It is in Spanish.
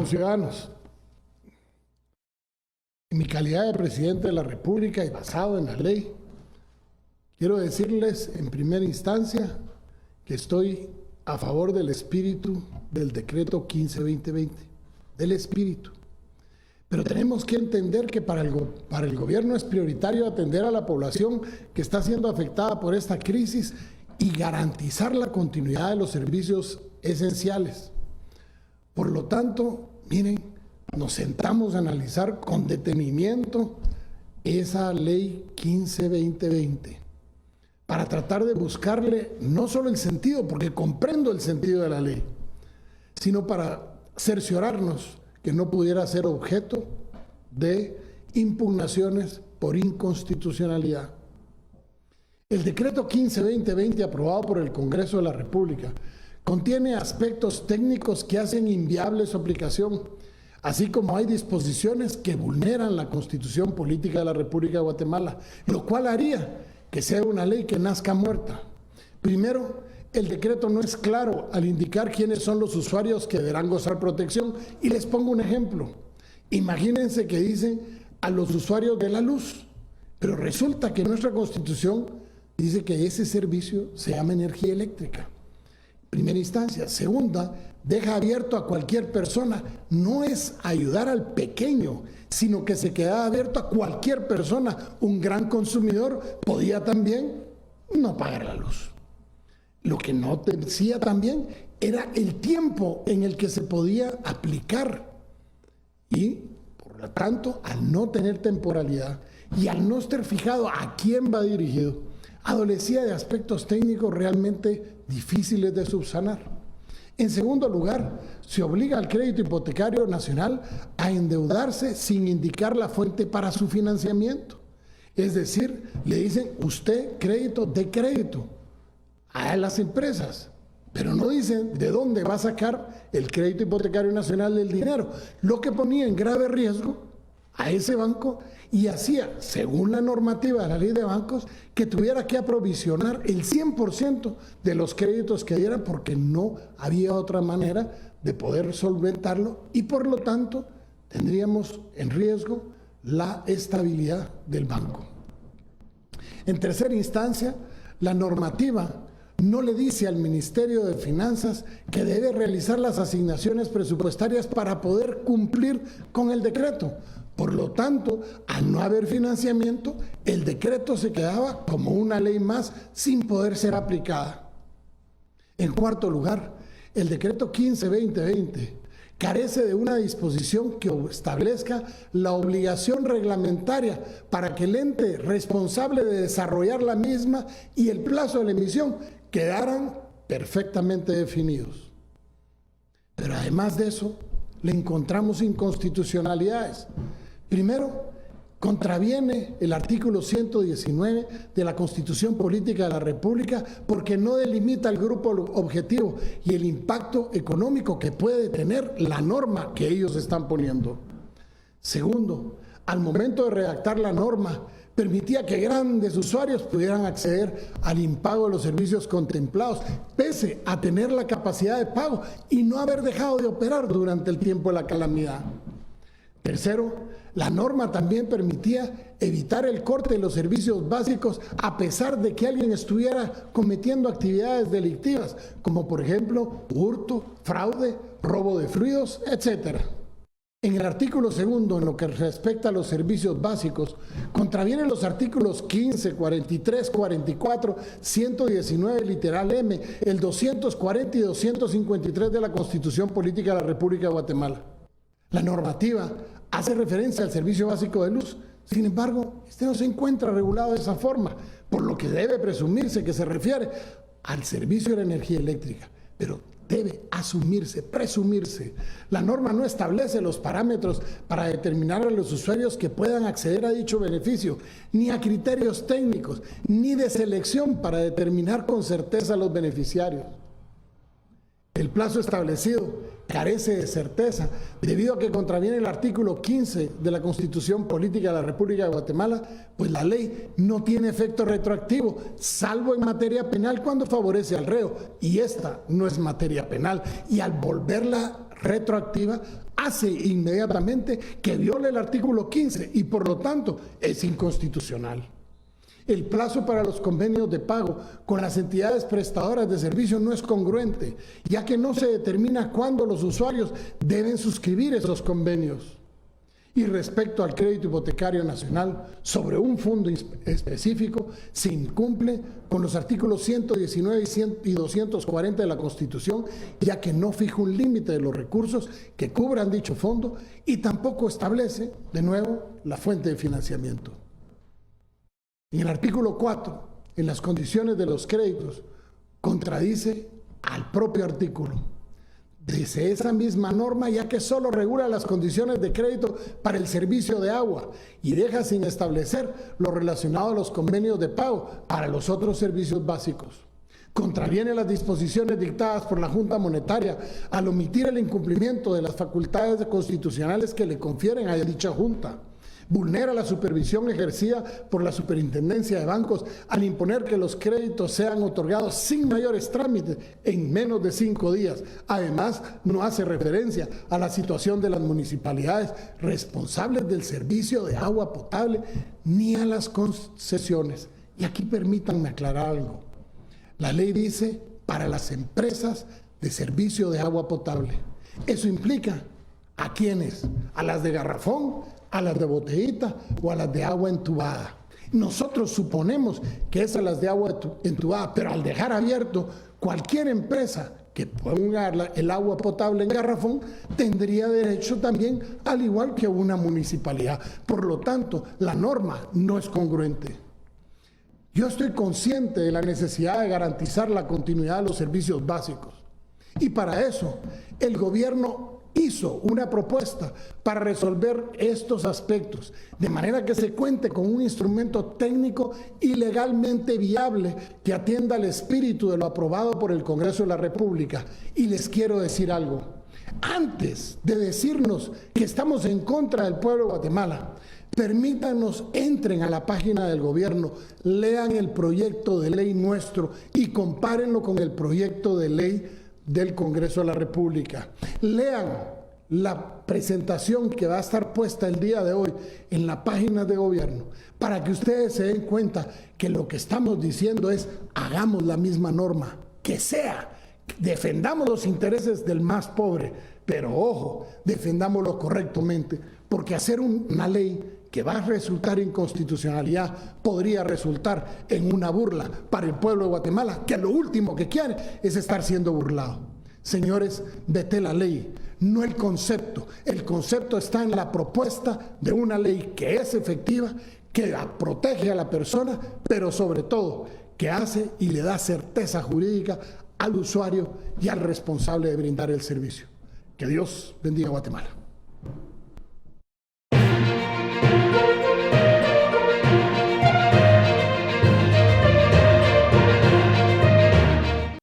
Estimados ciudadanos, en mi calidad de presidente de la República y basado en la ley, quiero decirles en primera instancia que estoy a favor del espíritu del decreto 15-2020, del espíritu. Pero tenemos que entender que para el gobierno es prioritario atender a la población que está siendo afectada por esta crisis y garantizar la continuidad de los servicios esenciales. Por lo tanto, miren, nos sentamos a analizar con detenimiento esa ley 15-2020 para tratar de buscarle no solo el sentido, porque comprendo el sentido de la ley, sino para cerciorarnos que no pudiera ser objeto de impugnaciones por inconstitucionalidad. El decreto 15-2020 aprobado por el Congreso de la República contiene aspectos técnicos que hacen inviable su aplicación, así como hay disposiciones que vulneran la Constitución Política de la República de Guatemala, lo cual haría que sea una ley que nazca muerta. Primero, el decreto no es claro al indicar quiénes son los usuarios que deberán gozar protección, y les pongo un ejemplo. Imagínense que dicen a los usuarios de la luz, pero resulta que nuestra Constitución dice que ese servicio se llama energía eléctrica. Primera instancia. Segunda, deja abierto a cualquier persona. No es ayudar al pequeño, sino que se queda abierto a cualquier persona. Un gran consumidor podía también no pagar la luz. Lo que no decía también era el tiempo en el que se podía aplicar. Y, por lo tanto, al no tener temporalidad y al no estar fijado a quién va dirigido, adolecía de aspectos técnicos realmente difíciles de subsanar. En segundo lugar, se obliga al crédito hipotecario nacional a endeudarse sin indicar la fuente para su financiamiento. Es decir, le dicen, usted crédito de crédito a las empresas, pero no dicen de dónde va a sacar el crédito hipotecario nacional del dinero, lo que ponía en grave riesgo a ese banco y hacía, según la normativa de la ley de bancos, que tuviera que aprovisionar el 100% de los créditos que dieran, porque no había otra manera de poder solventarlo y por lo tanto tendríamos en riesgo la estabilidad del banco. En tercera instancia, la normativa no le dice al Ministerio de Finanzas que debe realizar las asignaciones presupuestarias para poder cumplir con el decreto. Por lo tanto, al no haber financiamiento, el decreto se quedaba como una ley más sin poder ser aplicada. En cuarto lugar, el decreto 15-2020 carece de una disposición que establezca la obligación reglamentaria para que el ente responsable de desarrollar la misma y el plazo de la emisión quedaran perfectamente definidos. Pero además de eso, le encontramos inconstitucionalidades. Primero, contraviene el artículo 119 de la Constitución Política de la República porque no delimita el grupo objetivo y el impacto económico que puede tener la norma que ellos están poniendo. Segundo, al momento de redactar la norma, permitía que grandes usuarios pudieran acceder al impago de los servicios contemplados, pese a tener la capacidad de pago y no haber dejado de operar durante el tiempo de la calamidad. Tercero, la norma también permitía evitar el corte de los servicios básicos a pesar de que alguien estuviera cometiendo actividades delictivas, como por ejemplo hurto, fraude, robo de fluidos, etc. En el artículo segundo, en lo que respecta a los servicios básicos, contravienen los artículos 15, 43, 44, 119, literal M, el 240 y 253 de la Constitución Política de la República de Guatemala. La normativa hace referencia al servicio básico de luz, sin embargo, este no se encuentra regulado de esa forma, por lo que debe presumirse que se refiere al servicio de la energía eléctrica, pero debe asumirse, presumirse. La norma no establece los parámetros para determinar a los usuarios que puedan acceder a dicho beneficio, ni a criterios técnicos, ni de selección para determinar con certeza a los beneficiarios. El plazo establecido carece de certeza debido a que contraviene el artículo 15 de la Constitución Política de la República de Guatemala, pues la ley no tiene efecto retroactivo, salvo en materia penal cuando favorece al reo, y esta no es materia penal, y al volverla retroactiva, hace inmediatamente que viole el artículo 15 y por lo tanto es inconstitucional. El plazo para los convenios de pago con las entidades prestadoras de servicios no es congruente, ya que no se determina cuándo los usuarios deben suscribir esos convenios. Y respecto al crédito hipotecario nacional sobre un fondo específico, se incumple con los artículos 119 y 240 de la Constitución, ya que no fija un límite de los recursos que cubran dicho fondo y tampoco establece, de nuevo, la fuente de financiamiento. En el artículo 4, en las condiciones de los créditos, contradice al propio artículo. Dice esa misma norma, ya que solo regula las condiciones de crédito para el servicio de agua y deja sin establecer lo relacionado a los convenios de pago para los otros servicios básicos. Contraviene las disposiciones dictadas por la Junta Monetaria al omitir el incumplimiento de las facultades constitucionales que le confieren a dicha Junta. Vulnera la supervisión ejercida por la Superintendencia de Bancos al imponer que los créditos sean otorgados sin mayores trámites en menos de 5 días. Además, no hace referencia a la situación de las municipalidades responsables del servicio de agua potable ni a las concesiones. Y aquí permítanme aclarar algo. La ley dice para las empresas de servicio de agua potable. Eso implica ¿a quiénes? A las de garrafón, a las de botellita o a las de agua entubada. Nosotros suponemos que es a las de agua entubada, pero al dejar abierto cualquier empresa que ponga el agua potable en garrafón tendría derecho también, al igual que una municipalidad. Por lo tanto, la norma no es congruente. Yo estoy consciente de la necesidad de garantizar la continuidad de los servicios básicos y para eso el gobierno hizo una propuesta para resolver estos aspectos, de manera que se cuente con un instrumento técnico y legalmente viable que atienda al espíritu de lo aprobado por el Congreso de la República. Y les quiero decir algo. Antes de decirnos que estamos en contra del pueblo de Guatemala, permítanos, entren a la página del gobierno, lean el proyecto de ley nuestro y compárenlo con el proyecto de ley del Congreso de la República. Lean la presentación que va a estar puesta el día de hoy en la página de gobierno para que ustedes se den cuenta que lo que estamos diciendo es hagamos la misma norma, que sea, defendamos los intereses del más pobre, pero ojo, defendámoslo correctamente, porque hacer una ley que va a resultar inconstitucionalidad podría resultar en una burla para el pueblo de Guatemala, que lo último que quiere es estar siendo burlado. Señores, vete la ley, no el concepto. El concepto está en la propuesta de una ley que es efectiva, que protege a la persona, pero sobre todo que hace y le da certeza jurídica al usuario y al responsable de brindar el servicio. Que Dios bendiga a Guatemala.